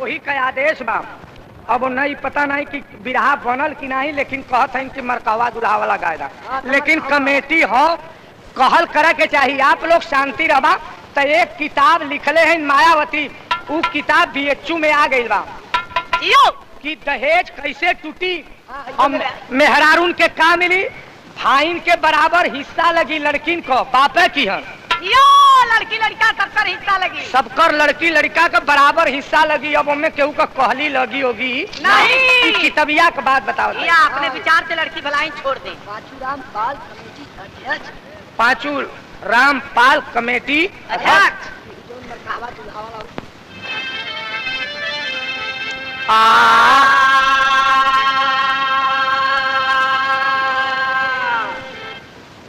वही का आदेश बा। अब नहीं पता नहीं कि बिरहा बनल कि नहीं, लेकिन कहत है कि मरकावा दुल्हा वाला गायदा, लेकिन कमेटी हो कहल करे के चाहिए। आप लोग शांति रहा। तो एक किताब लिखले हैं मायावती, वो किताब बीएचयू में आ गई बा कि दहेज कैसे टूटी और मेहरारून के का मिली। भाईन के बराबर हिस्सा लगी लड़किन को, बापे की है लड़की लड़का सबकर हिस्सा लगी, सबकर लड़की लड़का का बराबर हिस्सा लगी। अब हमें केहू का कहली लगी होगी नहीं। कितबिया का बात बताओ। या अपने विचार से लड़की भलाई छोड़ दे। पांचू रामपाल कमेटी अध्यक्ष।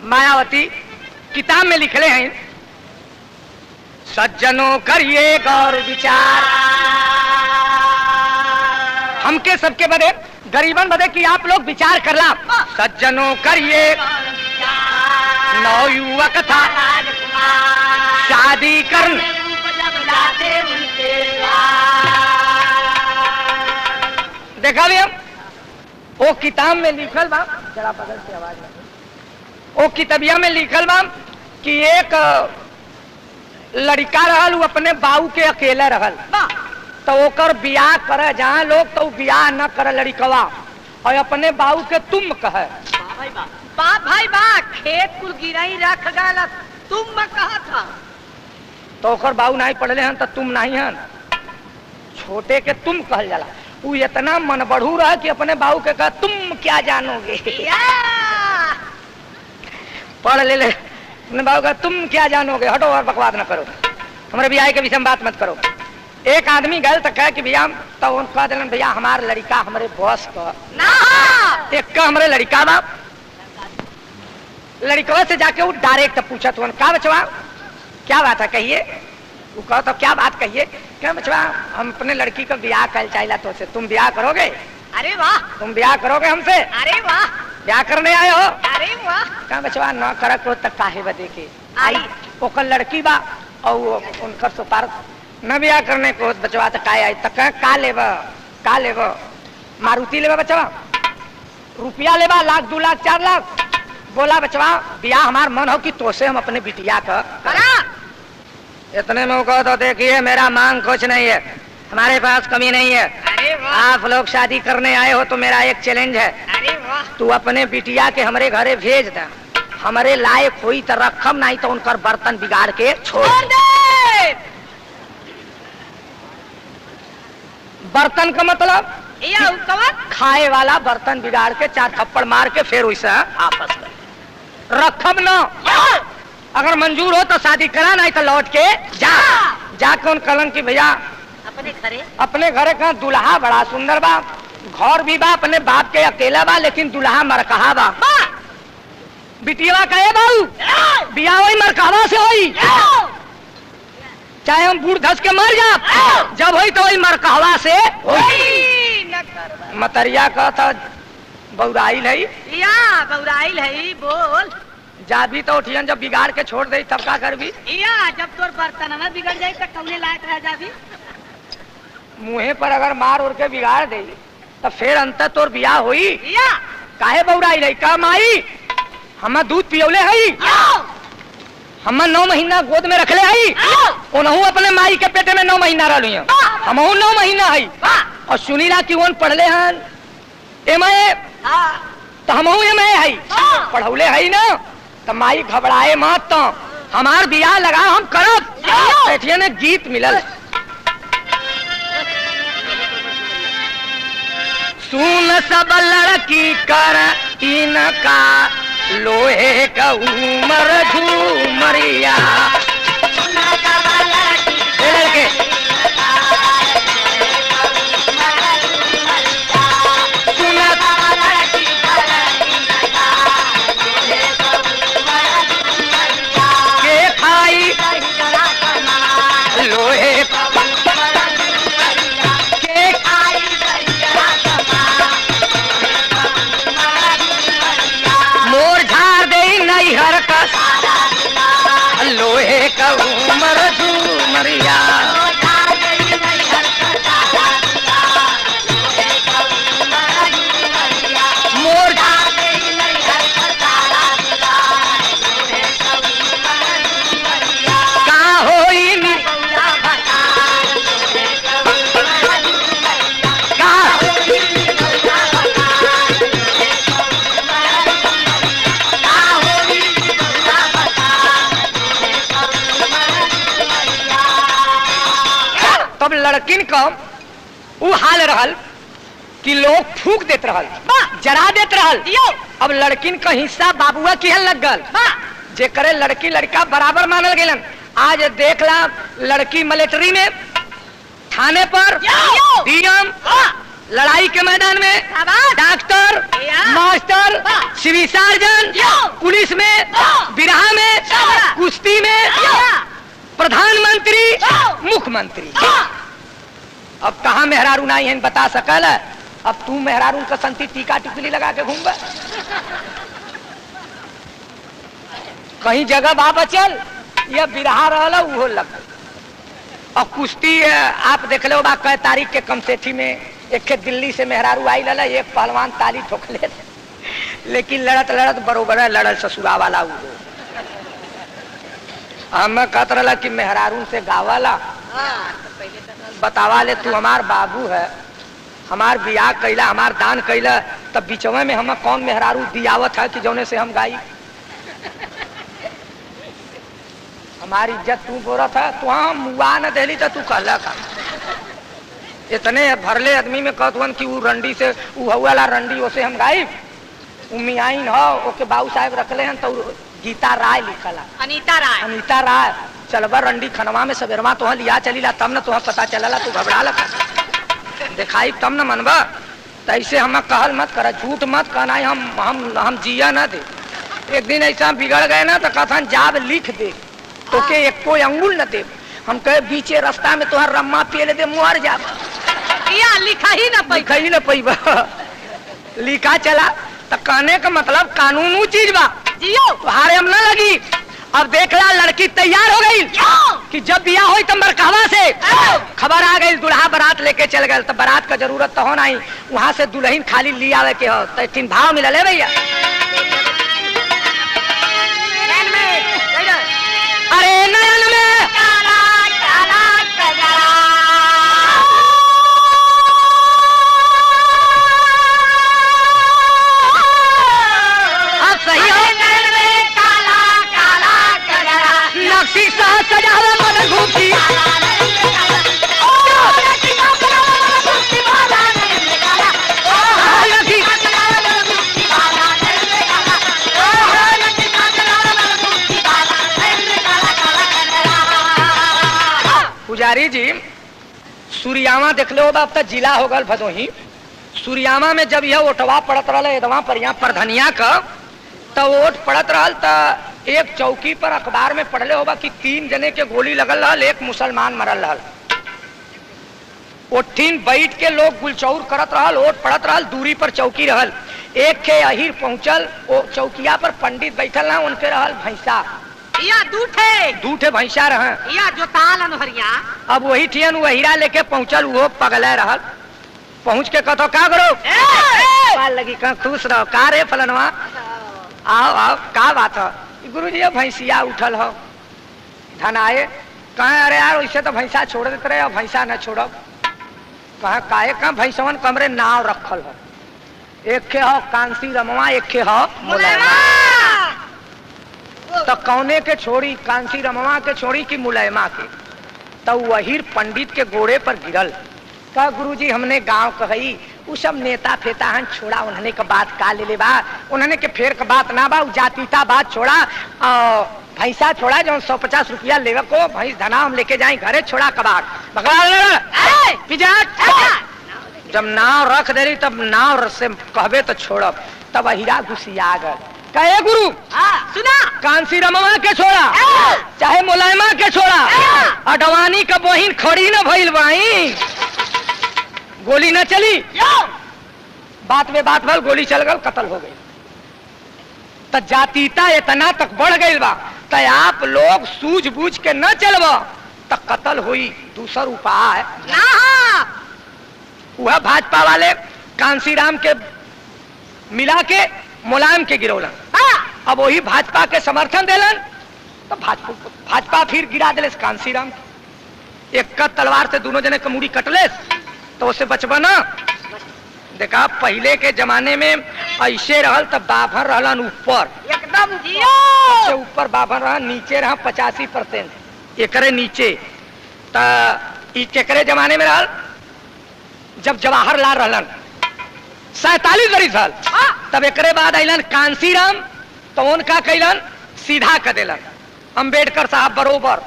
मायावती किताब में लिखले हैं, सज्जनों करिए गौर विचार, हमके सबके बदे गरीबन बदे कि आप लोग विचार करला। सज्जनों करिए नवयुवक था शादी करन, देखा भी हम वो किताब में लिखल बा, जरा बगल से आवाज में, वो किताबिया में लिखल बा कि एक लड़का रहल, वो अपने बाऊ के अकेले रहल, तो ओकर बियाह करे जहाँ लोग तो बियाह न करे लड़कवा, और अपने बाऊ के तुम कहे। बाप भाई बा खेत कुल गिराई रख गया, तुम कहा था तो ओकर बाऊ नहीं पढ़ले हन तो तुम नहीं हन, छोटे के तुम कहल जाला। वो इतना मन बढ़ू रहा कि अपने बाऊ के कहा तुम क्या जानोगे, पढ़ ले अपने बाबू का तुम क्या जानोगे, हटो और बकवास न करो, हमारे बियाह के विषय में बात मत करो। एक आदमी गए तो कहे कि भैया, तो उन कह दिलन भैया हमारे लड़का हमारे बॉस का एक का हमारे लड़का बा। लड़कवा से जाके वो डायरेक्ट पूछा तो का बचवा क्या बात है कहिए। वो कहो तो क्या बात कहिए। क्या बचवा हम अपने लड़की का ब्याह कर चाहिए तो से तुम ब्याह करोगे। अरे वाह, तुम ब्याह करोगे हमसे। अरे वाह, ब्याह करने आए हो। अरे वाह, क्या बचवा न कर को तक काहे बदे के आई ओकर लड़की बा और उनकर सुपार न ब्याह करने को बचवा तक काहे आई तक का लेब मारुति लेबा बचवा, रुपया लेबा 1 लाख 2 लाख 4 लाख। बोला बचवा ब्याह हमार मन हो कि तो से हम अपने बिटिया का इतने में वो कहो तो देखिए मेरा मांग कुछ नहीं है, हमारे पास कमी नहीं है। अरे वाह, आप लोग शादी करने आए हो तो मेरा एक चैलेंज है। अरे वाह, तू अपने बिटिया के हमारे घरे भेज दे, हमारे लायक हुई तो रखम नहीं तो उनकर बर्तन बिगाड़ के छोड़ दे। बर्तन का मतलब खाए वाला बर्तन बिगाड़ के 4 थप्पड़ मार के फिर वैसे आपस कर रखम न। अगर मंजूर हो तो शादी करा, नहीं तो लौट के जाके उन कलन की भैया अपने घरे का दुल्हा बड़ा सुंदर बा, घर भी बा, अपने बाप के अकेला बा, लेकिन दुल्हा मरकहा बा। बिटिया कहे बाबू बिया वही मरकहवा से होई, चाहे हम बूढ़ धस के मर जा, जब होई तो वही मरकहवा से होई। मतरिया का था बौराइल है या बौराइल है, बोल जा भी तो उठियन, जब बिगाड़ के छोड़ दे तब का कर भी। या जब तोर बर्तन न बिगड़ जाए तो कौने लायक रह जाबी। मुँहे पर अगर मार उड़ के बिगाड़ दे तो फिर अंत तोर बियाह होई। या काहे बौराइल है का माई, हम दूध पियोले है, हम 9 महीना गोद में रखले है, उनहु अपने माई के पेटे में 9 महीना रही, हमहु 9 महीना है। और सुनीला की ओन पढ़ले हन एमए, तो हमहु एमए है, पढ़ौले है ना, तो माई घबराए मत, तो हमार बियाह लगा हम करब। बैठिए ने गीत मिलल, सुन सब लड़की कर इनका लोहे का उमर झूमरिया। के खाई लोहे लोहे का उमर झूमरिया। लड़किन का वो हाल रहल कि लोग फूक देत रहल, जरा देत रहल। अब लड़किन का हिस्सा बाबुआ किहन लग गल, जे करे लड़की लड़का बराबर मानल गेलन। आज देख ला लड़की मिलिट्री में, थाने पर, डीएम, लड़ाई के मैदान में, doctor, master, civil surgeon, police में, बिरहा में, कुश्ती में, प्रधानमंत्री, मुख्यमंत्री। अब कहाँ मेहरारू नहीं है बता सकल। अब तू मेहरारू का संती टीका टिकली लगा के घूम कहीं जगह बा बचल, यह बिरहा रहला उहो लग। और कुश्ती आप देख लो बा कै तारीख के कमसेठी में एक दिल्ली से मेहरारू आई लला, एक पहलवान ताली ठोकले, लेकिन लड़त लड़त बरोबर लड़ल ससुरा वाला वो। हम कहत रहा कि मेहरारू से गावाला बतावा ले, तू हमार बाबू है, हमार बियाह कैला, हमार दान कैला, तब बीचवा में हम कौन मेहरारू दियावत है कि जौने से हम गाई। हमारी इज्जत तू बोरा था, तू हम मुआ न देली तो तू कहला का। इतने भरले आदमी में कहतवन कि वो रंडी से वो वाला रंडी ओसे हम गाई। उमियाइन हो ओके बाबू साहब रखले हैं तो गीता राय लिखला, अनीता राय। चलबा रंडी खनवा में सवेरवा तो लिया चलीला, तब न तुह पता चलला, तू घबरा लगा दिखाई तब न मनबा। तैसे हम कहल मत कर, झूठ मत कहना, हम जिया न दे। एक दिन ऐसा बिगड़ गए ना तो कथन जाब लिख दे तो के एक कोई अंगुल न दे। हम कहे बीचे रास्ता में तुहर रम्मा पिए दे मुआर जा, लिखा ही न पैबा। लिखा चला तो कहने का मतलब कानून चीज बा, तुहारे हम न लगी। अब देख ला लड़की तैयार हो गई कि जब बियाह हो तो मरकहवा से खबर आ गई, दुल्हा बारात लेके चल गए। तो बारात का जरूरत तो हो नहीं, वहां से दुल्हन खाली ली आवे के हो तो 3 भाव मिलल है भैया। अरे नयन में काला काला कजरा, अब सही हो। नक्शी सा सजावे मदन घूमती, पुजारी जी सूर्यामा देख लो अब तक जिला हो गल भदोही। सूर्यामा में जब यह ओटवा पड़त रहा एदवा पर यहाँ प्रधनिया का तो वोट पड़त रहा तो एक चौकी पर अखबार में पढ़ले होगा कि 3 जने के गोली लगल रहा, एक मुसलमान मरल रहा। ओठीन बैठ के लोग गुलचौर करत रहा, वोट पड़त रहा, दूरी पर चौकी रहल। एक के अहिर पहुंचल, वो चौकिया पर पंडित बैठल रहा, उनके रहल भैंसा या दूठे भैंसा रह या जो ताल अनहरिया। अब वही ठियन वो हीरा लेके पहुंचल, वो पगले रहल। पहुंच के कहो का करो लगी कहा खुश रहो का रे फलनवा, आओ आओ का बात है। गुरुजी भैंसिया उठल हो धन आए, कहे अरे यार वैसे तो भैंसा छोड़ देते रहे, भैंसा न छोड़ो। कहे काहे कहा भैंसवन कमरे नाव रखल हो, एक के हो कांसी रमवा, एक के हो मुलायमा। तो कौने के छोड़ी, कांसी रमवा के छोड़ी कि मुलायमा के। तो वही पंडित के गोड़े पर गिरल। कहा गुरुजी हमने गांव कही वो सब नेता फेता हन छोड़ा, उन्होंने का बात का ले बा, उन्होंने के फेर का बात ना बा, जातीता बात छोड़ा, भैंसा छोड़ा जो 150 रुपया लेवे को भैंस धना हम लेके जाए घरे, छोड़ा कबाड़ जब नाव रख दे रही तब नाव से कहबे तो छोड़ब। तब हीरा घुसिया गल, कहे गुरु सुना कांसी रमवा के छोड़ा चाहे मुलायमा के छोड़ा, अडवाणी का बहिन खड़ी न भइल बाई, गोली न चली, बात में बात भल गोली चल गल, कत्ल हो गई। तो जातीता इतना तक बढ़ गई बा, तो आप लोग सूझबूझ के न चलबा तो कत्ल हुई। दूसर उपाय वह भाजपा वाले कांसीराम के मिला के मुलायम के गिरौलन। अब वही भाजपा के समर्थन देलन तो भाजपा फिर गिरा दिले कांसीराम। एक का तलवार से दोनों जने कमूड़ी कटले तो उसे बचबा ना। देखा पहले के जमाने में ऐसे रहल तब बाभन रहलन ऊपर एकदम सबसे ऊपर बाभन रहा, नीचे रहा 85% एकरे नीचे। ई केकरे जमाने में रहल, जब जवाहरलाल रहलन 47 बरिस रहल, तब एकरे बाद अलन कांसीराम, तो उनका कैलन सीधा कर दिलन। अंबेडकर साहब बरोबर,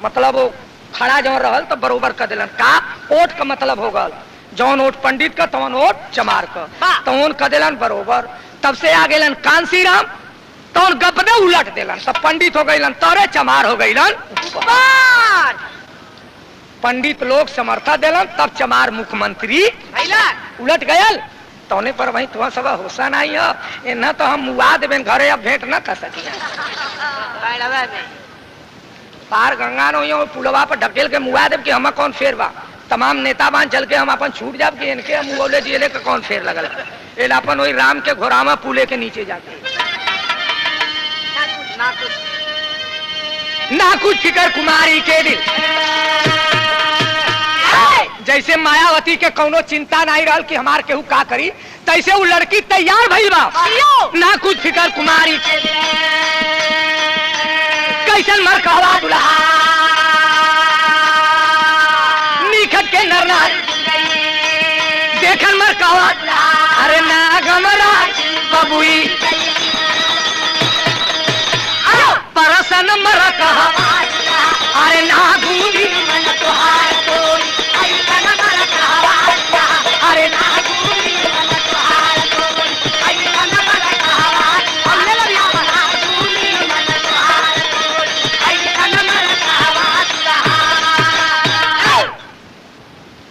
मतलब वो खड़ा जौन रहल तो बरोबर कर दिलन। का वोट का मतलब हो गल, जौन वोट पंडित का तवन वोट चमार का, तो उन कर दिलन बरोबर। तब से आ गए कांसीराम, तो उन गपदे उलट दिलन, तब पंडित हो गईलन तोरे, चमार हो गईलन पंडित लोग समर्था दिलन, तब चमार मुख्यमंत्री उलट गयल। तौने पर वही तुम्हारा सब होसा नहीं है, न तो हम मुआ देवे घरे, अब भेंट न कर सकी। पार गंगा नो पुलवा पर ढकेल के मुआ देव कि हम कौन फेर बा, तमाम नेता बान चल के हम अपन छूट जाब कि इनके मुँह जिले के कौन फेर लगल। अपन वही राम के घोरामा पुले के नीचे जाके ना कुछ फिकर कुमारी के दिल, जैसे मायावती के कौनो चिंता नहीं रहल कि हमार केहू का करी, तैसे वो लड़की तैयार भइल बा। ना कुछ फिकर कुमारी के दिल, कैसन मर कहवा दुल्हा निखट के नर नारी, देखन मर कहवा अरे ना गमरा बबुई परसन मर कहा अरे ना गूंगी अरे ना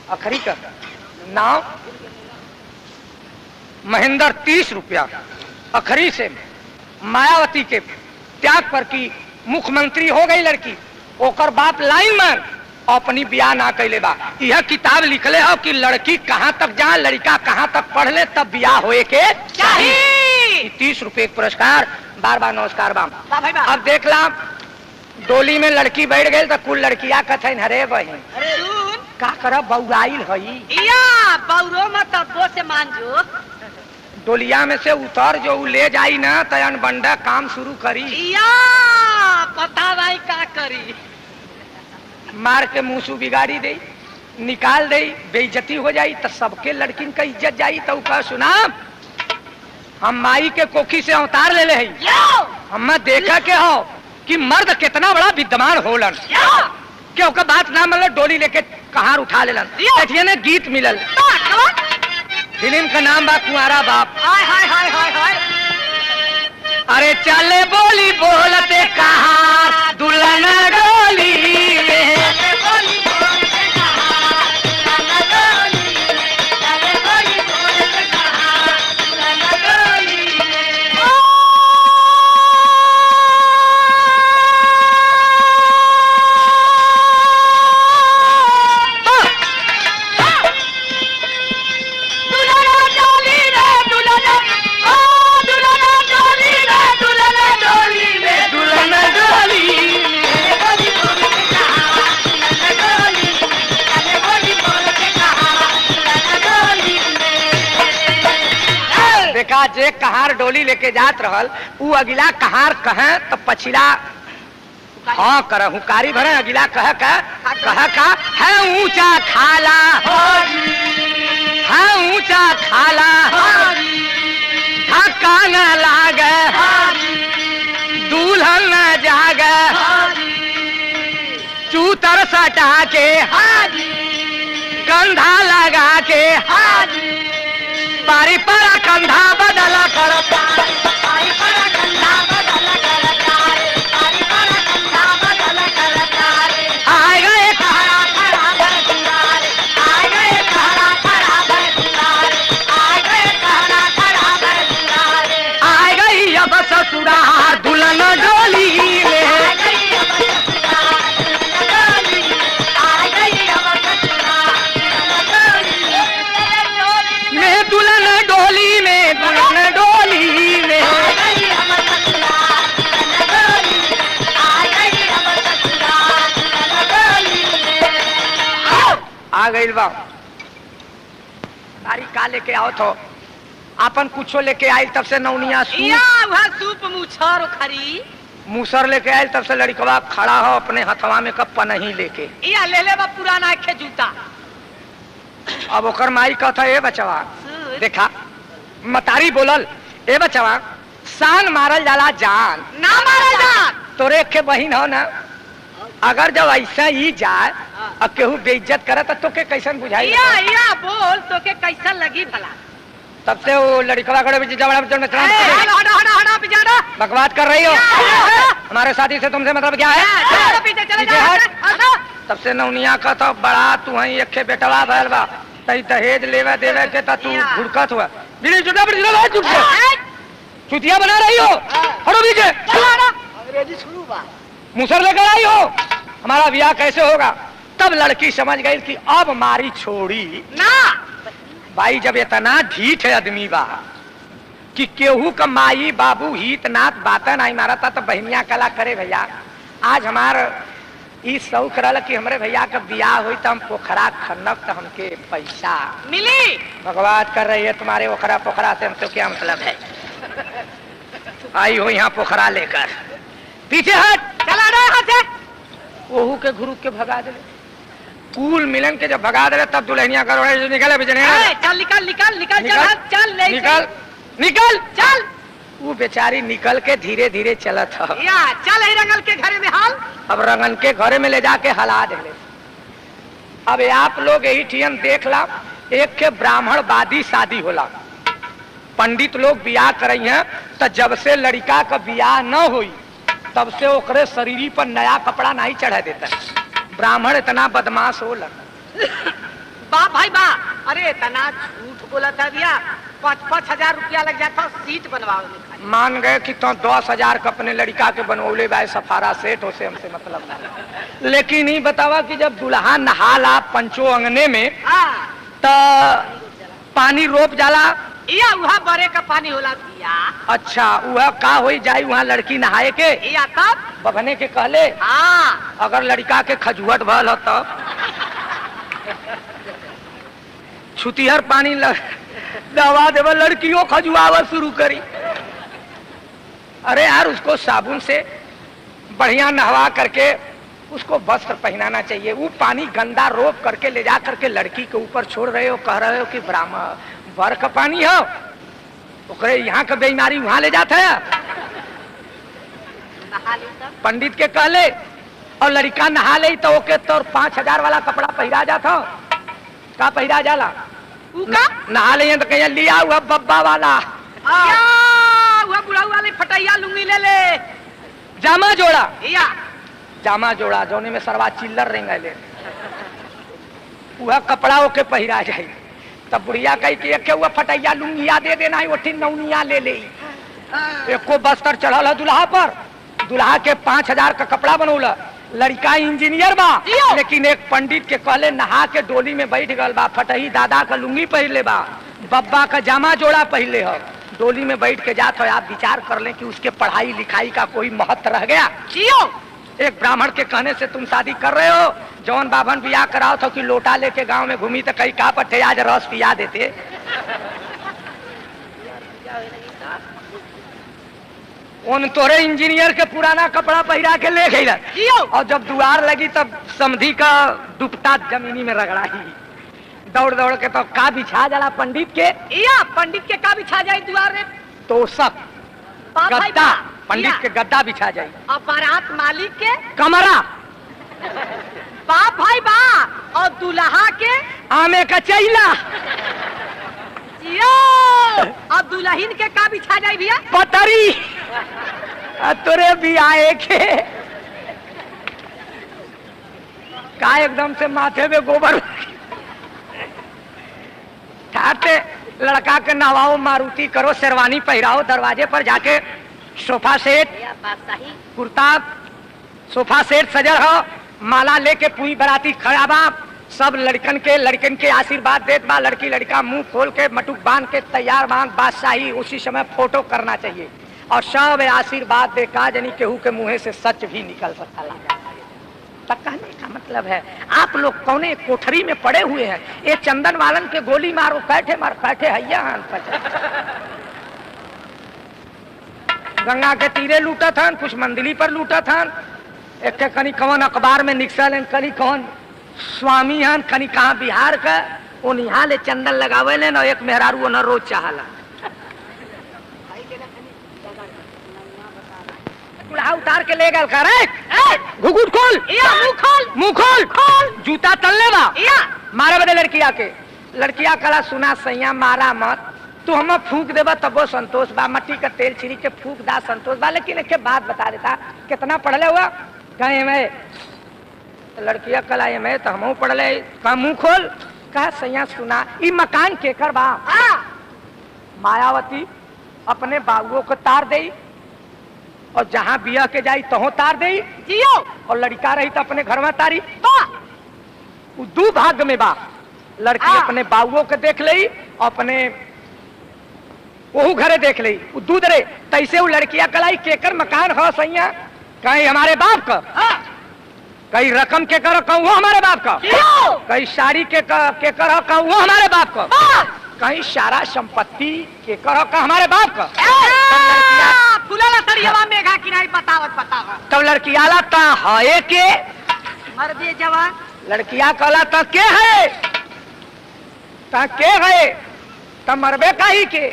अखरी का नाम महेंद्र 30 रुपया अखरी से मायावती के त्याग पर की मुख्यमंत्री हो गई लड़की। ओकर बाप लाइन में अपनी ब्याह ना कैले बा। यह किताब लिखले हो कि लड़की कहाँ तक जा, लड़का कहाँ तक पढ़ ले, तब ब्याह होए के चाहिए। 30 रुपये पुरस्कार, बार बार नमस्कार बाम। अब देख ला डोली में लड़की बैठ गई तो कुल लड़किया कथन हरे बहन का कर बउराइल हई, बौरो मत अब्बो से मान जो, डोलिया में से उतर जो ले जाई ना तयन बंडा काम शुरू करी। पता भाई का करी, मार के मुंह सु बिगाड़ी दे, निकाल दे, बेइज्जती हो जाई तो सबके लड़किन का इज्जत जाई। तो कह सुना हम माई के कोखी से अवतार ले ले हम देखा के हो कि मर्द कितना बड़ा विद्यमान होलन, क्यों का बात ना मतलब डोली लेके कहार उठा लेलन। ने गीत मिलल, फिल्म का नाम बा कुंवारा बाप। हाय हाय हाय हाय हाय, अरे चले बोली बोलते कहार दुल्हन डोली में, जे कहार डोली लेके जात रहल उ अगिला कहार कहे तो पछिला हाँ कर हुकारी भरे, अगिला कह का है ऊंचा खाला, है ऊंचा खाला, धक्का न लागे, दूल्हन न जागे, चूतर सटा के कंधा लगा के पारी पर कंधा बदला करता, पारी पर कंधा बदला करता, पारी पर कंधा बदला करता। आए गए खड़ा खड़ा दुलारे, आए गए खड़ा खड़ा दुलारे, आए गए खड़ा खड़ा दुलारे, आए गई अब ससुराल दुल्हन डोली में, आए गई अब ससुराल डोली, आए गई अब ससुराल में, दुल्हन डोली में, दुल्हन डोली में, आ गई बा तारी का लेके आओ तो अपन कुछो लेके आई, तब से नौनिया सूप मुछर खरी मूसर लेके आयल, तब से लड़कवा खड़ा हो अपने हथवा में कब पनही लेके। या ले ले बा पुराना के जूता। अब ओकर माई कहता ए बचवा देखा मतारी बोलल ए बचवा शान मारल जाला जान ना मारल जान। तोरे के बहिन हो ना, अगर जब ऐसा ही जाए और केहू बेइज्जत करे तो तोके कैसन बुझाई? या बोल तो के कैसा लगी भला? तब से वो लड़कवा खड़े बकवास कर रही हो। हमारे साथी से तुमसे मतलब क्या है? तब से नौनिया का तो बड़ा तू है एक बेटवा भैल बा तई दहेज लेवे देवे के तू घुड़कत हुआ चुतिया बना रही हो। हटो पीछे, अंग्रेजी शुरू बा मुसर लेकर आई हो। हमारा ब्याह कैसे होगा? तब लड़की समझ गई कि अब मारी छोड़ी ना। भाई जब इतना ढीठ है आदमी बा कि केहू का माई बाबू हित नात बातें नहीं मारा था तो बहनिया कला करे भैया। आज हमार इस शौक रहा कि हमारे भैया का ब्याह हुई तो हम पोखरा खनक तो हमके पैसा मिली। भगवान कर रही है तुम्हारे ओखरा पोखरा से हमसे क्या मतलब है? आई हो यहाँ पोखरा लेकर, पीछे हट, चला रहा यहाँ से। ओहू के गुरु के भगा दे। कुल मिलन के जब भगा दे तब दुल्हनिया करोड़े निकले बिजने। चल निकल निकल निकल निकल चल ले निकल निकल चल। वो बेचारी निकल के धीरे धीरे चलत है। या चल ही रंगल के घर में हाल। अब रंगन के घरे में ले जाके हला दे। अब आप लोग यही ठियन देख ला, एक के ब्राह्मणवादी शादी होला, पंडित लोग बियाह करई हैं तो जब से लड़का का बियाह न हुई तब से ओकरे शरीर पर नया कपड़ा नहीं चढ़ा देता। ब्राह्मण इतना बदमाश होला। बा भाई बा, अरे इतना झूठ बोला था भैया। 5,000 रुपया लग जाता सीट बनवाने में। मान गए कि तो 10,000 का अपने लड़का के बनवले बाय सफारा सेठ हो से हमसे मतलब नहीं। लेकिन ही बतावा कि जब दुल्हा नहाला पंचो अंगने में तो पानी रोप जाला या वहाँ बड़े का पानी होला भैया। अच्छा वह का हो जाए वहाँ लड़की नहाए के या तब बभने के कहले। हाँ अगर लड़का के खजुहट भल हो तब छुतिहर पानी दवा देव लड़कियों खजुआवा शुरू करी। अरे यार उसको साबुन से बढ़िया नहवा करके उसको वस्त्र पहनाना चाहिए। वो पानी गंदा रोप करके ले जा करके लड़की के ऊपर छोड़ रहे हो, कह रहे हो कि ब्राह्मण बर का पानी हो, ओकरे यहाँ का बीमारी वहां ले जाता है। पंडित के कहले और लड़का नहा ले तो ओके तो 5,000 वाला कपड़ा पहरा जाता। का पहरा जाला नहा ले तो कहीं लिया हुआ बब्बा वाला बुढ़ा वाले फटैया लुंगी ले ले। जामा जोड़ा या जामा जोड़ा जोने में सरवा चिल्लर रेंगे ले वह कपड़ा ओके पहरा जाए। तब बुढ़िया कही कि एक हुआ फटैया लुंगिया दे देना है, ओठी नौनिया ले ले। एको बस्तर चढ़ल है दुल्हा पर, दुल्हा के 5,000 का कपड़ा बनौला। लड़का इंजीनियर बा लेकिन एक पंडित के कहले नहा के डोली में बैठ गल बा, फटही दादा का लुंगी पहले बा, बब्बा का जामा जोड़ा पहले हो, डोली में बैठ के जात हो। आप विचार कर लें कि उसके पढ़ाई लिखाई का कोई महत्व रह गया? एक ब्राह्मण के कहने से तुम शादी कर रहे हो। जौन बाभन बियाह कराओ तो कि लोटा लेके गांव में घूमी तो कहीं का पट्टे आज रस पिया देते। उन तोरे इंजीनियर के पुराना कपड़ा पहरा के ले गई और जब दुआर लगी तब समधी का दुपट्टा जमीनी में रगड़ा ही। दौड़ दौड़ के तो का बिछा जाला पंडित के। या पंडित के का बिछा जाए दुआर में? तो सब गद्दा, पंडित के गद्दा बिछा जाए। और बारात मालिक के कमरा। बाप भाई बा और दुल्हा के आमे का चैला। और दुल्हन के का बिछा जाए भैया? पतरी। तोरे भी आए के का एकदम से माथे में गोबर ठाटे। लड़का के नवाओ मारुति करो, शेरवानी पहराओ, दरवाजे पर जाके सोफा सेट कुर्ता सोफा सेट सजल हो, माला लेके पूरी बराती खड़ा बा। सब लड़कन के आशीर्वाद देत बा। लड़की लड़का मुंह खोल के मटुक बांध के तैयार बांध बादशाही। उसी समय फोटो करना चाहिए और सब आशीर्वाद दे का जनी केहू के मुंह से सच भी निकल सकता लगा। तक कहने का मतलब है आप लोग कौने कोठरी में पड़े हुए हैं। ये चंदन वालन के गोली मारो कैठे मार कैठे हैया गंगा के तीरे लूटा था, कुछ मंदिली पर लूटा था, एक के कनी कौन अखबार में निकसल, कनी कौन स्वामी हन, कनी कहाँ बिहार का वो निहा ले चंदन लगावे ले न, एक मेहरारू वो न रोज चाहला कुल्हा उतार के ले गल कर घुघुट खोल, मुंह खोल, जूता तलने बा मारे बदे लड़किया के। लड़किया कला सुना सैया मारा मत, तू हम फूक देबा तबो संतोष बा, मट्टी का तेल छिड़ी के फूक दा संतोष बा, लेकिन एक बात बता देता, कितना पढ़ले हुआ कहे में? लड़किया कला में तो हम पढ़ले, कहा मुंह खोल, कहा सैया सुना ई मकान केकर बा? मायावती अपने बाबुओं को तार दे और जहाँ बिया के जाई तहो तार दे जियो, और लड़का रही तो अपने घर में तारी। दू भाग में बा, लड़की अपने बाबुओं के देख ली, अपने वहू घरे देख ली, दूध रे तैसे वो लड़किया कलाई केकर मकान हो सैया? कहीं हमारे बाप का, कहीं रकम के कर कहूँ हमारे बाप का, कहीं साड़ी के कर कहूँ हमारे बाप का, कहीं सारा संपत्ति के कर का हमारे बाप का। तब लड़कियाला ता है के मर दिए जवान, लड़किया कहला ता के है, ता के है, ता मरबे का ही के,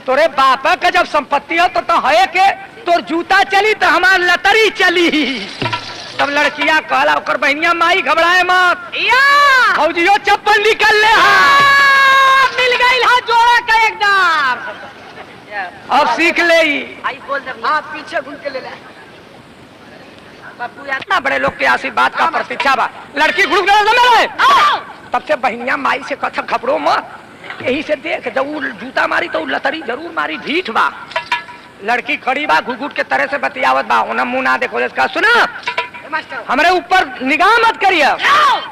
तोरे बापा का जब संपत्ति हो तो है के, तोर जूता चली तो हमार लतरी चली। तब लड़किया कहला ओकर बहनिया माई घबराए मत, फौजियो चप्पल निकल ले, मिल गई हा जोड़ा का एकदम, अब सीख ले। आई बोल दे, हाँ पीछे घूम के ले ले। इतना बड़े लोग के आशीर्वाद का प्रतीक्षा बा, लड़की घुड़ गए तब से बहनिया माई से कथा घबरो मत, यही से देख जब वो जूता मारी तो लतरी जरूर मारी, ढीठ बा। लड़की खड़ी बा, घुघुट के तरह से बतियावत बा, उन्हें मुंह ना देखो, इसका सुना हमारे ऊपर निगाह मत करिए,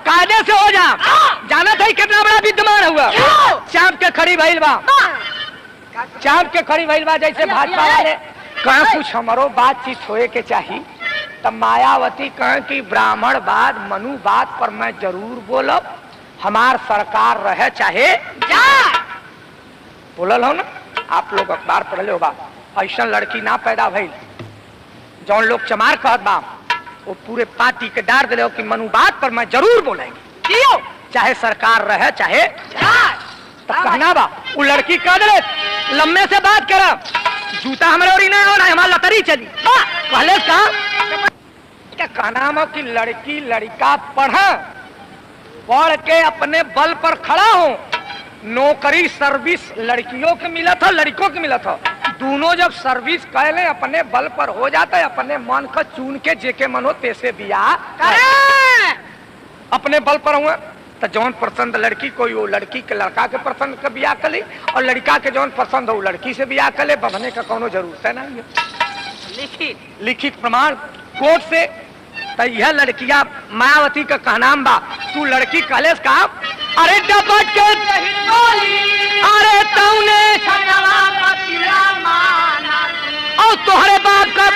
कायदे से हो जा, जाना था कितना बड़ा विद्यमान हुआ, चाप के खड़ी भइल बा, चाप के खड़ी भइल बा, जैसे भाजपा वाले कहा कुछ हमारो बातचीत होए के चाहिए, तब मायावती कहे कि ब्राह्मणवाद मनुवाद पर मैं जरूर बोलब, हमार सरकार रहे चाहे बोलल हो ना, आप लोग अखबार पढ़ले होगा, ऐसा लड़की ना पैदा भइल जौन लोग चमार कहत बा, वो पूरे पार्टी के डार दिले हो कि मनुवाद पर मैं जरूर बोलेंगे, चाहे सरकार रहे चाहे तब कहना बा। वो लड़की कह दे लम्बे से बात करा, जूता हमारे और नहीं होना, हमारा लतरी चली, पहले क्या कहना हो कि लड़की लड़का पढ़ के अपने बल पर खड़ा हो, नौकरी सर्विस लड़कियों के मिला था लड़कों के मिला था, दोनों जब सर्विस कर ले अपने बल पर हो जाता है, अपने मन का चुन के जेके मन हो तैसे बियाह अपने बल पर हुआ, तो जौन पसंद लड़की कोई वो लड़की के लड़का के पसंद का बियाह कर ली, और लड़का के जौन पसंद हो लड़की से बियाह कर ले, बंधने का कोनो जरूरत है नहीं है, लिखित प्रमाण कोर्ट से। तो यह लड़किया मायावती का कहनाम बा, तू लड़की कहले का अरे डबट के अरे तौने और तोहरे बाप का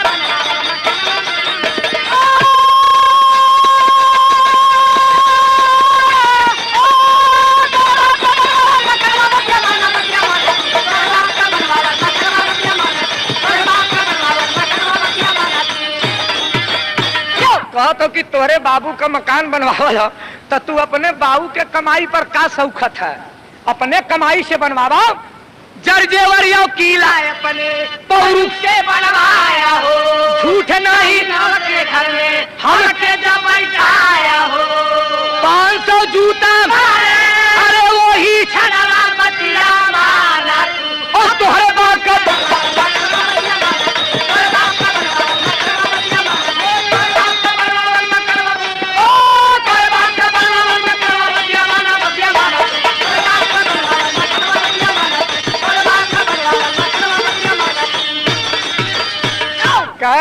तो कि तोरे बाबू का मकान बनवावा तो तू अपने बाबू के कमाई पर का शौकत है, अपने कमाई से बनवावा, जरजेवरिया कीला अपने पौरू से बनवाया हो, झूठ नहीं के घर में हम के जब बैठाया हो, 500 जूता अरे वही छड़वा बतिया माना और तोहरे बाप का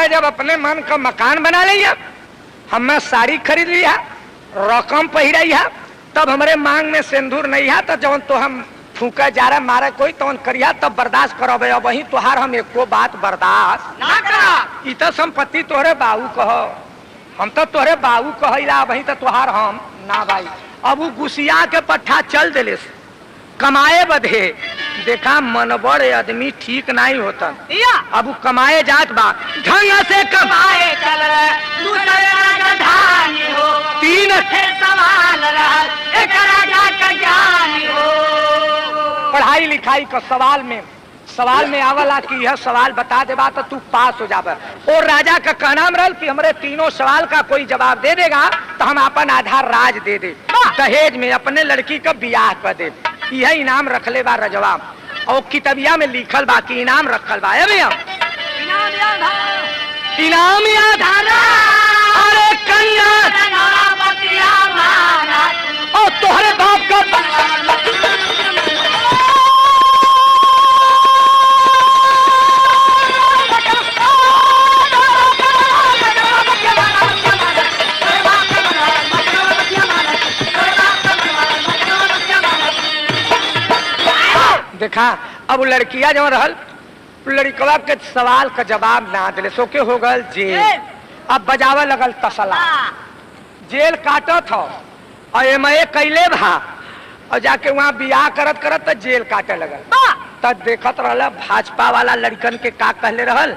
जब अपने मन का मकान बना लिया, हमने साड़ी खरीद लिया, रकम पहिराई है, तब हमारे मांग में सिंदूर नहीं है, तो जौन तो हम फूका जा रहा मारे कोई तो करिया तब बर्दाश्त करो, वही तुहार हम एको बात बर्दाश्त ना करा। इतना संपत्ति तोहरे बाबू कहो, हम तो तोहरे बाबू कहिला, वही तो तुहार हम ना भाई। अब वो गुसिया के पट्ठा चल दिले, कमाए बधे देखा मन बड़े आदमी ठीक नहीं होता। अब वो कमाए जात बा ढंग से कमाए चल दूसरे का धानी हो, तीन सवाल रहा एक राजा का ज्ञानी हो। पढ़ाई लिखाई का सवाल में आवला कि यह सवाल बता देबा तो तू पास हो जाबा। और राजा का कहना रहल कि हमरे तीनों सवाल का कोई जवाब दे देगा तो हम अपन आधार राज दे दे, दहेज में अपने लड़की का बियाह कर दे। यह इनाम रखले बा रजवा और किताबिया में लिखल बा कि इनाम रखल बा। भैया इनाम अरे कन्या और तोहरे बाप का देखा। अब लड़किया जो रहल लड़कवा के सवाल का जवाब ना दिले सो के हो गल जेल। अब बजावा लगल तसला, जेल काटत हो और एमए कैले भा और जाके वहाँ बियाह करत करत तो जेल काटे लगल। तब देखत रहल भाजपा वाला लड़कन के का कहले रहल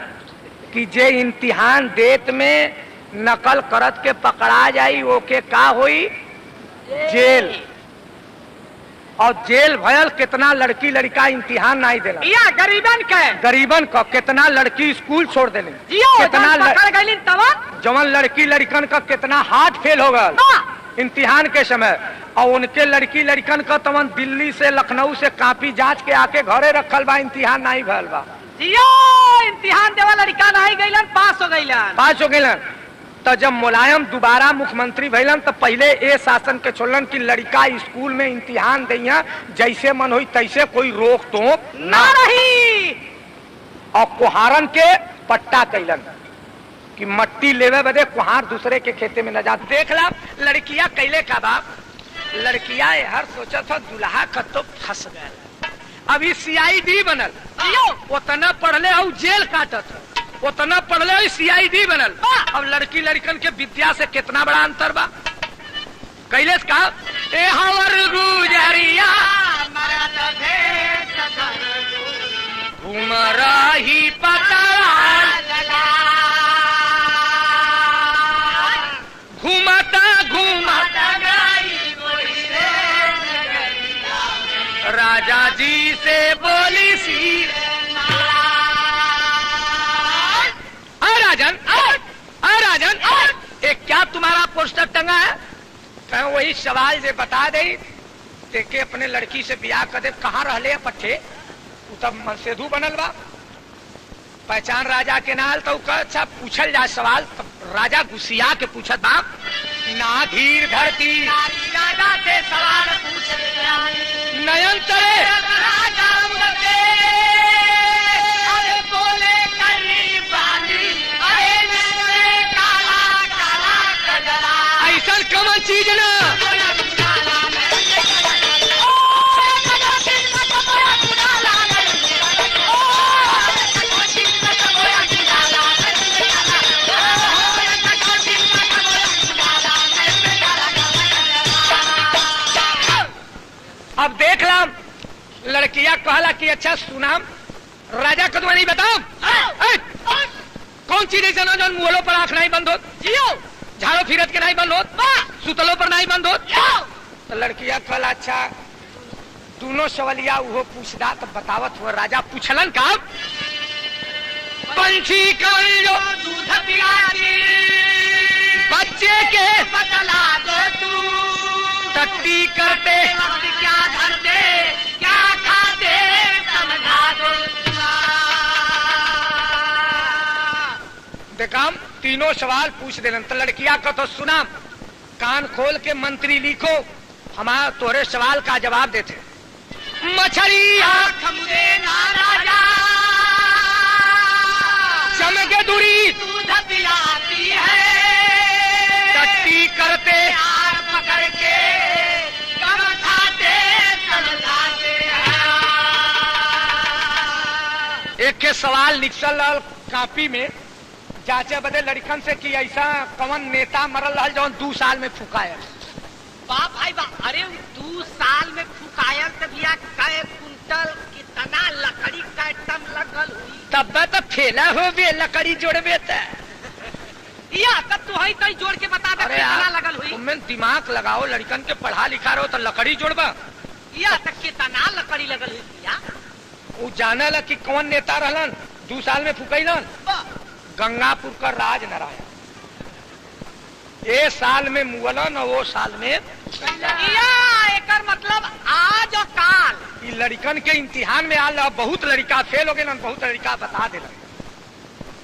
कि जे इम्तिहान देत में नकल करत के पकड़ा जाई ओके का होई जेल। और जेल भयल कितना लड़की लड़का इम्तिहान नहीं देला या गरीबन का कितना लड़की स्कूल छोड़ देले, कितना जवन लड़की लड़कन का कितना हाथ फेल हो गल इम्तिहान के समय। और उनके लड़की लड़कन का तवन दिल्ली से लखनऊ से कापी जांच के आके घरे रखल बा, इम्तिहान नहीं भयल बा। इम्तिहान देवा लड़का नहीं गइलन, पास हो गइलन। तो जब मुलायम दोबारा मुख्यमंत्री भैलन तो पहले ए शासन के छोड़लन कि लड़का स्कूल में इम्तिहान दिया जैसे मन हुई तैसे, कोई रोक टोक ना रही। और कुहारन के पट्टा कैलन कि मट्टी लेवे बदे कुहार दूसरे के खेते में न जा। देख ला लड़किया कैले का बाप, लड़किया हर सोचा था दुल्हा का तो फंस गया। अभी CID बनल, उतना पढ़ले और जेल काटत, उतना पढ़ले CID बनल। अब लड़की लड़कन के विद्या से कितना बड़ा अंतर बा। कैलेश का ए हवर गुजरिया घूम रही पतवार, घूमता घूमता राजा जी से बोली सी राजन एक क्या तुम्हारा पोस्टर टंगा है? कहीं वही सवाल जे बता दे देखे अपने लड़की से ब्याह कर दे। कहाँ रहले पट्टे तब मनसेधु बनल बा, पहचान राजा के नाल तो अच्छा पूछल जा सवाल। तब राजा गुस्सिया के पूछत बाप ना धीर धरती राजा से सवाल पूछ नयन चले कमल चीज ना अब देख ला लड़किया कहला कि अच्छा सुनाम राजा को तुम्हें नहीं बताओ कौन चीज ऐसा ना जो मुहलों पर आंख नहीं बंद हो, झाड़ो फिरत के नहीं बंद हो, सुतलों पर नहीं बंद हो। तो लड़किया कहला अच्छा दोनों सवालिया वो पूछदा तो बतावत हुआ। राजा पूछलन का पंछी कौन जो दूध पिलाती बच्चे के बतला दो तू, टट्टी करते क्या धरते क्या खाते समझा दो। देखा तीनों सवाल पूछ देलन तो लड़किया को तो सुना कान खोल के मंत्री लिखो हमारा तोरे सवाल का जवाब देते। मछली आँख मुझे ना राजा चमके दूरी दूध पिलाती है, टट्टी करते पकड़ के कम खाते समझाते हैं। एक के सवाल निकल कापी में जांचे बदे लड़कन से कि ऐसा कौन नेता मरल रहा जौन 2 साल में फुकाया। वाह भाई वाह। अरे 2 साल में फुकायल तो भैया कई कुंटल कितना लकड़ी का टन लगल हुई। तब तो फेला हो बे लकड़ी जोड़बे त या तब तू ही तई जोड़ के बता दे अरे कितना यार लगल हुई। तुम दिमाग लगाओ, लड़कन के पढ़ा लिखा रहो तो लकड़ी जोड़बा। या तक कितना लकड़ी लगल हुई भैया। वो जानल कि कौन नेता रहलन 2 साल में फुकैलन? गंगापुर का राज नारायण। ये साल में मुअलन और वो साल में या एकर मतलब आज और काल। ये लड़कन के इम्तिहान में आल बहुत लड़का फेल हो गए, बहुत लड़का बता दिलन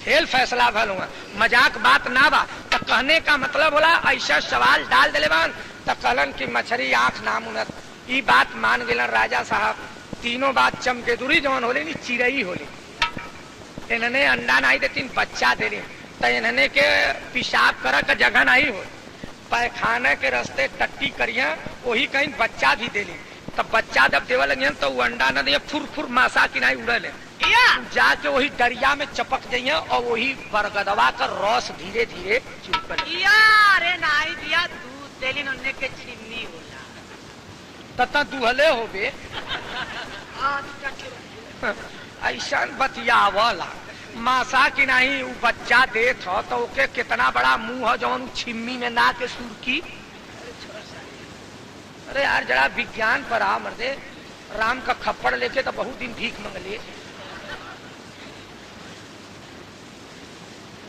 फेल फैसला भल हुआ। मजाक बात ना बा। तो कहने का मतलब बोला ऐसा सवाल डाल दिले बान तो कहलन की मछली आंख नाम उनत। ई बात मान गए राजा साहब। तीनों बात चमकेदुरी जवन होले नी चिड़ई होले। इन्हने अंडा नहीं देती बच्चा दे रही तो इन्हने के पेशाब कर का जगह नहीं हो, पैखाने के रास्ते टट्टी करिया वही कहीं बच्चा भी दे ली। तब बच्चा जब देवे लगे तो वो अंडा न दिए फुर फुर मासा की नहीं उड़े ले जाके वही दरिया में चपक जाइए और वही बरगदवा का रस धीरे धीरे चुप अरे नहीं दिया दूध देली उन्ने के छिन्नी होला तथा दुहले हो बे ऐसा बतियावला मासा की नहीं वो बच्चा देत हो तो ओके कितना बड़ा मुंह हो जौन छिम्मी में ना के सुरकी। अरे यार जरा विज्ञान पर आ मर्दे। राम का खप्पड़ लेके तो बहुत दिन भीख मंगलिए।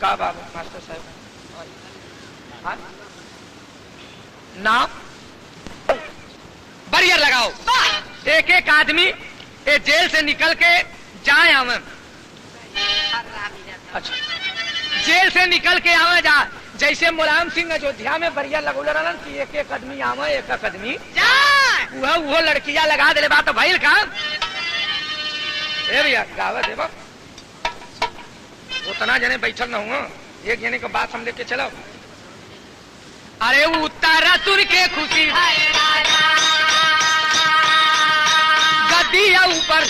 का बाबू मास्टर साहब हाँ? ना बैरियर लगाओ। एक एक आदमी ये जेल से निकल के जाए आवे। अच्छा जेल से निकल के आवे जा। जैसे मुलायम सिंह अयोध्या में बैरियर लगौले रहलन कि एक एक आदमी आवे एक एक आदमी वो लड़कियां लगा दिले बात भइल का। ए भैया गावा देबो उतना जने बैठल न हुआ एक जने का बात हम लेके चलो। अरे उतारा तुर के खुशी गद्दी ऊपर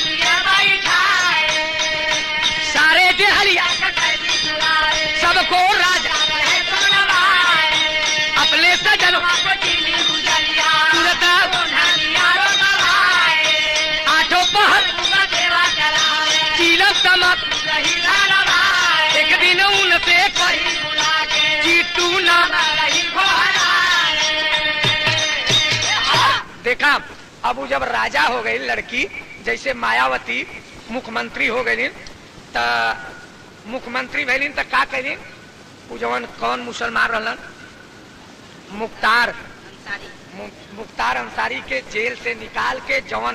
सारे देहलिया सबको राजा अपने सजन आठों पहर चीलम समक एक दिन उनसे जीतू ना देखा। अब वो जब राजा हो गई लड़की जैसे मायावती मुख्यमंत्री हो गई तो मुख्यमंत्री भैलिन तो का कैलिन वो जवन कौन मुसलमान रहलन मुख्तार अंसारी के जेल से निकाल के जवन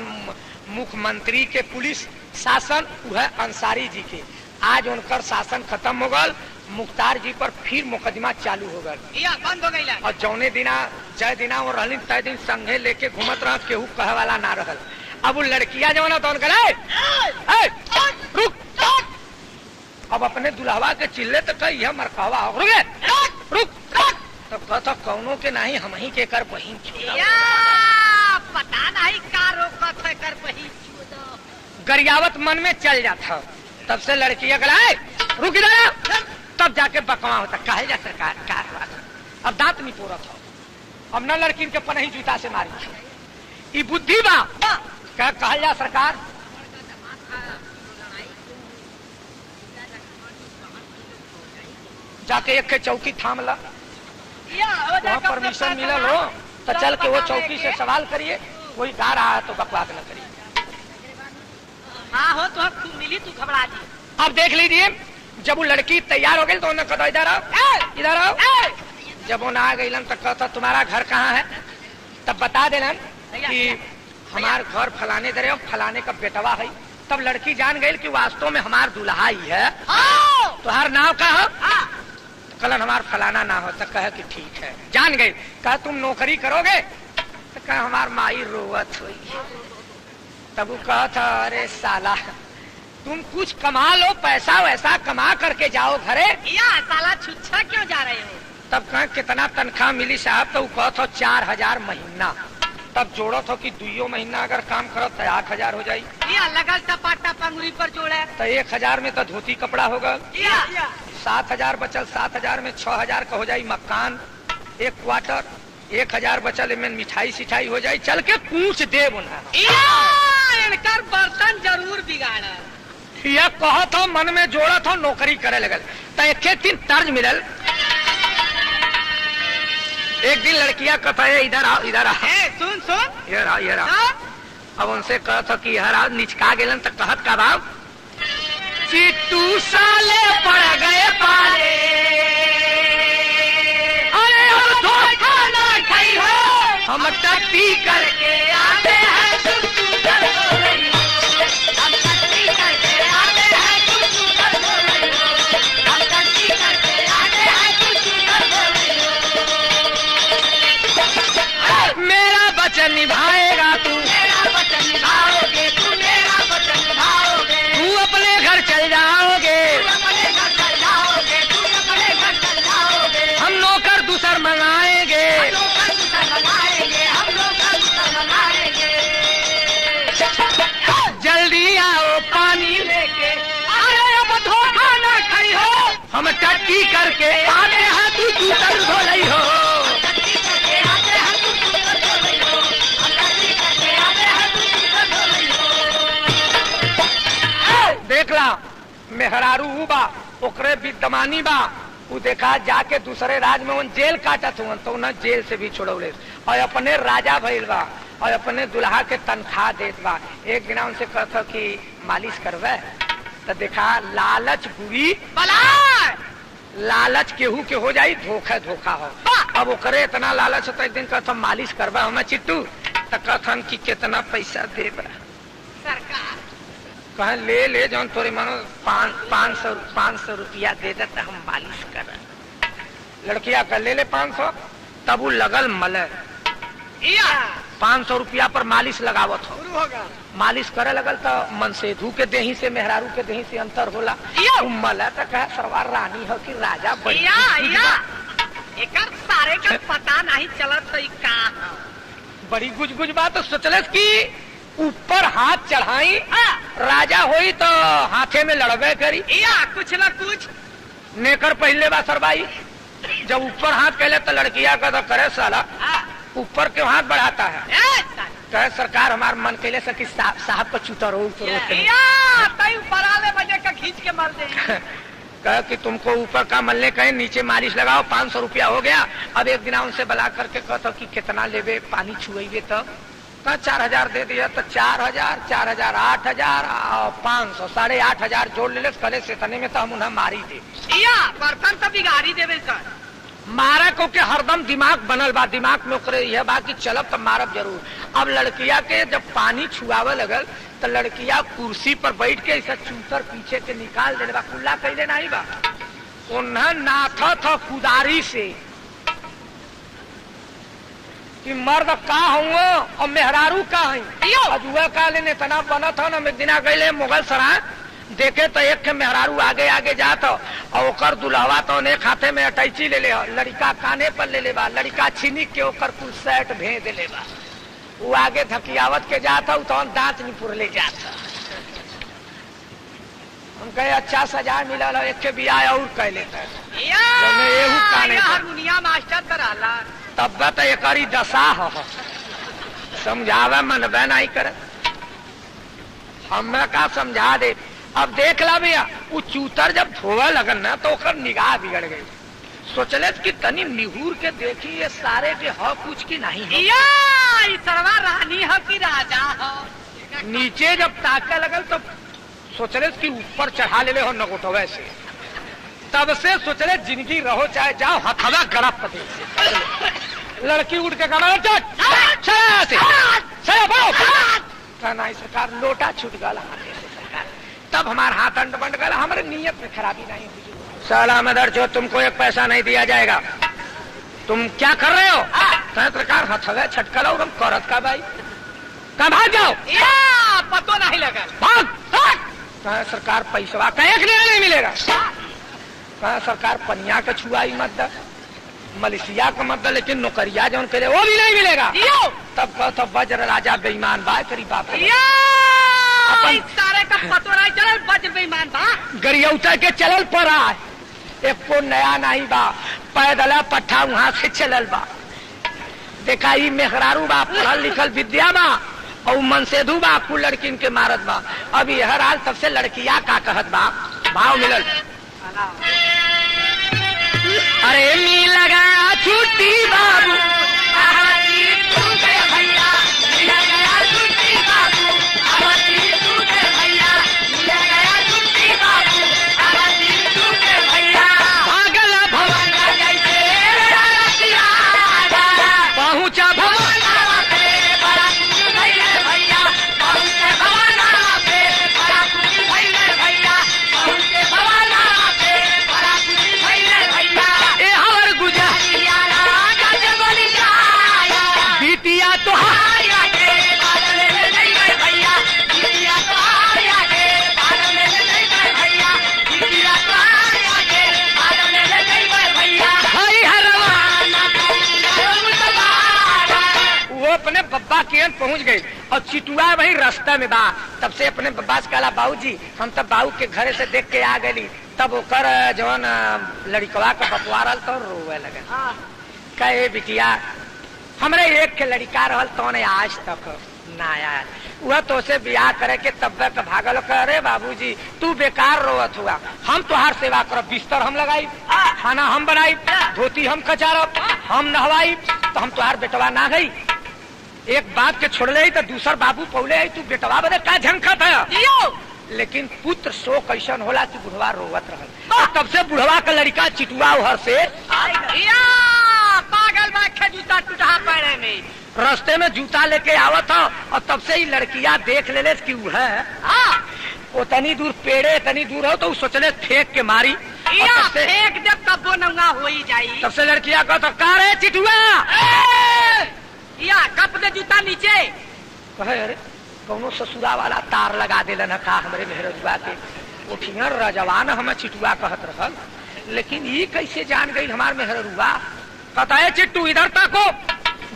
मुख्यमंत्री के पुलिस शासन वह अंसारी जी के आज उनकर शासन खत्म हो गल। मुख्तार जी पर फिर मुकदमा चालू हो गया बंद हो गई। और जौने दिना जय दिना वो रहलिन तय दिन संघे लेके घूमत रह केहू कहे वाला ना रहल। अब वो लड़कियां जवन तो रुक अब अपने दुल्हवा के चिल्ले तो कही है मरकावा रुक तब कहता कौनों के नहीं हम ही के कर बहिन पता नहीं का रोकत है कर बहिन गरियावत मन में चल जाता। तब से लड़कियां गलाए रुक इधर तब जाके बकवा होता कहे जा सरकार का अब दांत नहीं पोरत हो। अब न लड़की के पनही जूता से मारी बुद्धि बा क्या कहा जा सरकार। जाके एक चौकी थाम ला वहाँ परमिशन मिलल हो तो चल के वो चौकी से सवाल करिए। कोई गा रहा है तो बकवास न करिए। हाँ हो तो खूब मिली तू घबरा दी। अब देख लीजिए जब वो लड़की तैयार हो गई तो उन्होंने कहा इधर आओ इधर आओ। जब वो आ गई तो कहता तुम्हारा घर कहाँ है तब बता देलन कि हमार घर फलाने दरे फलाने का बेटवा है। तब लड़की जान गई कि वास्तव में हमार दुल्हा ही है। तुम्हार नाम का हो कलन हमार फलाना ना हो तो कहे कि ठीक है। जान गई कहा तुम नौकरी करोगे तो कहा हमार माई रोवत हुई। तब वो कहा था अरे साला तुम कुछ कमा लो पैसा वैसा कमा करके जाओ घरे साला छुच्छा क्यों जा रहे हो। तब कहा कितना तनख्वाह मिली साहब तो वो कहा था 4000 महीना। तब जोड़ो था कि 2 महीना अगर काम करो तो 8000 हो जाये। लगल टपाटा पंगुरी पर जोड़े तो 1000 में तो धोती कपड़ा होगा। 7000 बचल 7000 में 6000 का हो जाये मकान 1 क्वार्टर 1000 बचल में मिठाई सिठाई हो जाए, चल के पूछ दे बुना। इनकर बर्तन जरूर बिगाड़ा। यह कहा था मन में जोड़ा था, नौकरी करे लगल तो एक दिन तर्ज मिलल। एक दिन लड़कियां कहता है इधर आओ इधर आओ। सुन सुन ये रहा। अब उनसे कहा था कि हर आज निचका गेलन तो कहत का भाव, चिट्टू साले पड़ गए पाले, अरे अब धोखा ना खाई हो, हम टट्टी करके आते हैं टुट्टू कर हो रही हो, हम टट्टी करके आते हैं टुट्टू कर हो रही हो, हम टट्टी करके आते हैं टुट्टू कर हो रही हो। मेरा वचन निभाएगा तू, मेरा वचन निभाओगे तू, मेरा वचन निभाओगे तू, अपने घर चल जाओगे, तू अपने घर चल जाओगे, तू अपने घर चल जाओगे, हम नौकर दूसर मंगाएंगे, हम नौकर दूसर मंगाएंगे, हम नौकर दूसर मंगाएंगे, जल्दी आओ पानी लेके, अरे अब धोखा ना खाई हो, हम टट्टी करके आते हैं तू दूसर धो रही हो, टट्टी करके आते हैं तू दूसर धो रही हो, हम टट्टी करके आते हैं तू दूसर धो रही हो। देख ला मेहरारू बा ओकरे विद्यमानी बा, वो देखा जाके दूसरे राज में उन जेल काटत हुआ तो उन्हें जेल से भी छोड़ौले और अपने राजा भइल बा और अपने दुल्हा के तनख्वाह देत बा। एक दिन उनसे कहता कि मालिश करवे तो देखा लालच बुरी बला, लालच केहू के हो जाई धोखा धोखा हो। अब ओकरे इतना लालच होता, एक दिन कहता मालिश करवा हमें चिट्टू तो कहथन कि कितना पैसा देबा सरकार, कह ले ले जौन तोरे मानो 500 रुपया दे दे तो हम मालिश कर। लड़किया का ले ले 500, तब वो लगल मले 500 रुपया पर मालिश लगावत हो, मालिश करे लगल तो मन से धू के देही से मेहरारू के देही से अंतर होला, मले तो कहे सरवार रानी हो कि राजा बड़ी एकर सारे का पता नहीं चलत तो का बड़ी गुज गुज बात तो सोचलस कि ऊपर हाथ चढ़ाई राजा होई तो हाथे में लड़बे करी, या कुछ न कुछ नेकर पहले बा सरबाई, जब ऊपर हाथ कहले तो लड़किया का तो करे साला ऊपर के हाथ बढ़ाता है, कहे सरकार हमार मन कहले से कि साहब को चूतर हो बजे का खींच के मर दे। कहे कि तुमको ऊपर का मलने कहे नीचे मालिश लगाओ, 500 रुपया हो गया। अब एक दिन उनसे बुला करके कहता कि कितना लेबे पानी छुएंगे तो 4000 दे दिया तो 4000 4000 8000 और 500 8,500 जोड़ ले करे से तने में तो हम उन्हें मारी दे, बर्तन तो बिगाड़ी देवे सर, मारा को के हरदम दिमाग बनल बा, दिमाग में ओकरे यह बा कि चलब तो मारब जरूर। अब लड़किया के जब पानी छुआवे लगल तो लड़किया कुर्सी पर बैठ के ऐसा चूतर पीछे के निकाल दे बा, कुल्ला कैले नहीं बा, उन्हें नाथा था कुदारी से कि मर्द का हुआ और मेहरारू का है, अजुआ का लेने तना बना था ना। एक दिना गए मुगल सराय देखे तो एक मेहरारू आगे आगे जाता और ओकर दुल्हवा तो ने खाते में अटैची ले ले, लड़का काने पर ले ले बा, लड़का छिनिक के ओकर कुल सेट भेज दे ले बा, वो आगे धकियावत के जाता तो दांत निपुर ले जाता। हम कहे अच्छा सजा मिला एक के बियाह और कह लेता हारमोनिया मास्टर कराला, तब तो एक दशा हो समझावे मनबे नहीं करे, हमें का समझा दे। अब देख ला भैया वो चूतर जब धोवे लगन ना तो ओकर निगाह बिगड़ गई, सोचले कि तनी निहूर के देखी ये सारे के हो कुछ की नहीं है, सरवा रानी हो कि राजा हो। नीचे जब ताके लगल तो सोचले कि ऊपर चढ़ा ले हो नगोटवे से, तब से सोचले जिंदगी रहो चाहे जाओ हथवा गड़ा पते से। लड़की उठ के गड़ा नहीं सरकार लोटा छूट गला हाथे से सरकार, तब हमारा हाथ अंड बंड गला, हमारे नियत में खराबी नहीं हुई। साला मदर जो तुमको एक पैसा नहीं दिया जाएगा, तुम क्या कर रहे हो? सरकार हथवे छटकला और हम करत का भाई कहाँ भाग जाओ, पतो नहीं लगा भाग। सरकार पैसा का एक नहीं मिलेगा, कहा सरकार पनिया का छुआई मत द, मलेशिया का मत द, लेकिन नौकरिया जो करे वो भी नहीं मिलेगा। तब कहता वज्र राजा बेईमान बा करी बाप अपन सारे का पतो नहीं चलल, वज्र बेईमान बा गरियौता के चलल पड़ा, एक को नया नहीं बा, पैदल पट्ठा वहां से चलल बा। देखा ई मेहरारू बा, पढ़ल लिखल विद्या बा और मनसेधु बा, कुल लड़किन के मारत बा। अब हर हाल तब से लड़किया का कहत बा, भाव मिलल। अरे मी लगा छुट्टी बाबू, पहुंचा बिटिया तो अपने बब्बा के पहुंच गए और चिटुआ वही रास्ता में बा। तब से अपने बब्बा से कहला, बाबू जी हम तब बाबू के घरे से देख के आ गई। तब ओकर जवन लड़कवा का बपवारल तो रोवे लगे। कहे बिटिया हमरे एक के लड़का रहल तो ने आज तक ना आया, वह तो से ब्याह करे के तब तक भागल। करे बाबूजी तू बेकार रोवत हुआ, हम तुहार सेवा करब, बिस्तर हम लगाई, खाना हम बनाई, धोती हम कचारब, हम नहवाई, तो हम तुहार बेटवा ना गई। एक बाप के छोड़ ले तो दूसर बाबू पौले आई, तू बेटवा बदे का झंखत है। लेकिन पुत्र शो कैसन होला कि बुढ़वा रोवत रहल। तब से बुढ़वा का लड़का चिटुआ उहर से पागल बाखे जूता टूटा पैरे में, रास्ते में जूता लेके आवत था। और तब से ही लड़कियां देख ले कि वो तनी दूर पेड़े तनी दूर हो तो सोचले फेंक के मारी, फेंक दे तब वो नंगा हो ही जाई। तब से लड़कियां कहता का रे चिटुआ, या कप दे जूता नीचे। कहे अरे कौनो ससुरा वाला तार लगा देलन का हमरे मेहरजुआ के। उठिया रजवान हमें चिटुआ कहत रहल, लेकिन ये कैसे जान गई हमार मेहरजुआ। कहता है चिट्टू इधर ताको,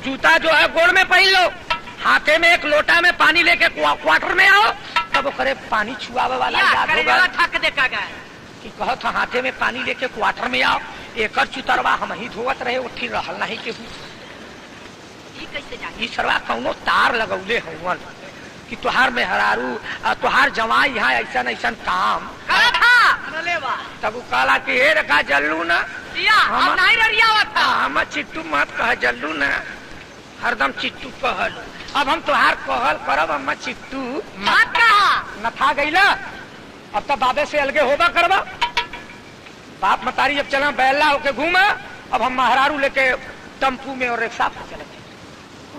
जूता जो है गोड़ में पहन लो, हाथे में एक लोटा में पानी लेके क्वार्टर में आओ। तब वो करे पानी छुआवे वाला याद होगा कि कहत हाथे में पानी लेके क्वार्टर में आओ। एकर चुतरवा हम ही धोवत रहे, उठी रहल नहीं के ई सरवा कौनो तार लगौले हवन कि तुहार मेहरारू तुहार जवाई यहाँ ऐसा ऐसा काम। तब वो कहला कि हे रखा जल्लू न हम चिट्टू मत कह जल्लू न, हरदम चिट्टू कहलू। अब हम तुहार कहल करब, हम चिट्टू मत कहा। न था गईला अब तब बाबे से अलगे होबा करबा। बाप मतारी जब चला बैला होके घूमा, अब हम मेहरारू लेके टम्पू में और रिक्शा पर चले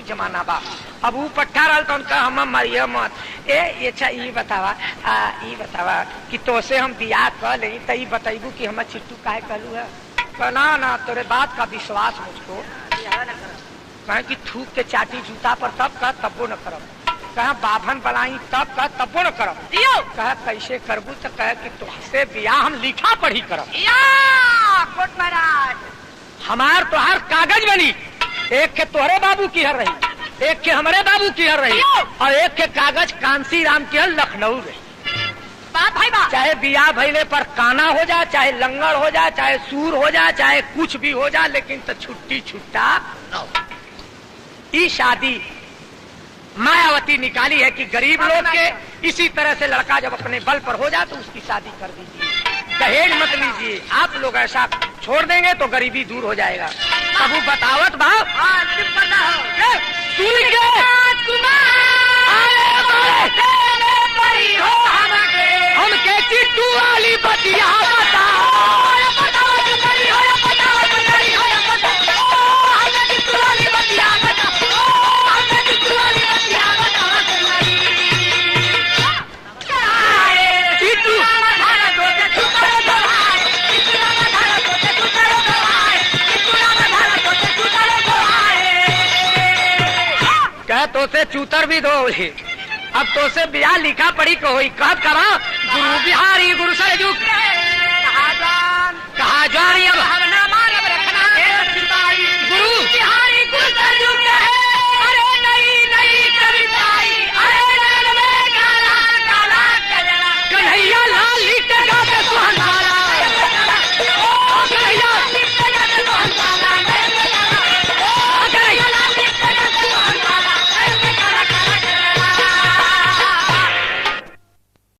जमाना बा। अब वो पट्टा रहल तो उनका हम मरिया मत ए अच्छा ये बतावा कि तोसे हम बियाह कर ले तो ये बताइबू कि हम चिट्टू काहे कहलू है। ना ना तोरे बात का विश्वास मुझको, कहे कि थूक के चाटी जूता पर तब का तब्बो न करब, कहे बाभन बनाई तब का तब्बो न करब। कहे कैसे करबू तो कहे कि तुझसे बियाह हम लिखा पढ़ी करब। हमार तोहार कागज बनी, एक के तोहरे बाबू की हर रही, एक के हमारे बाबू की हर रही, और एक के कागज कांसी राम की हर लखनऊ रही। भाई बा। चाहे बियाह भइले पर काना हो जाए, चाहे लंगड़ हो जाए, चाहे सूर हो जाए, चाहे कुछ भी हो जाए, लेकिन तो छुट्टी छुट्टा न हो। ये शादी मायावती निकाली है कि गरीब लोग के इसी तरह से लड़का जब अपने बल पर हो जाए तो उसकी शादी कर दीजिए, दहेज मत लीजिए। आप लोग ऐसा छोड़ देंगे तो गरीबी दूर हो जाएगा। अब वो बतावत भाव हम के चिट्टू वाली बतिया तो से चूतर भी दो। अब तो से ब्याह लिखा पढ़ी कहो कब करा गुरु बिहारी गुरु सरजू कहा जानी अब गुरु बिहारी गुरु सरजू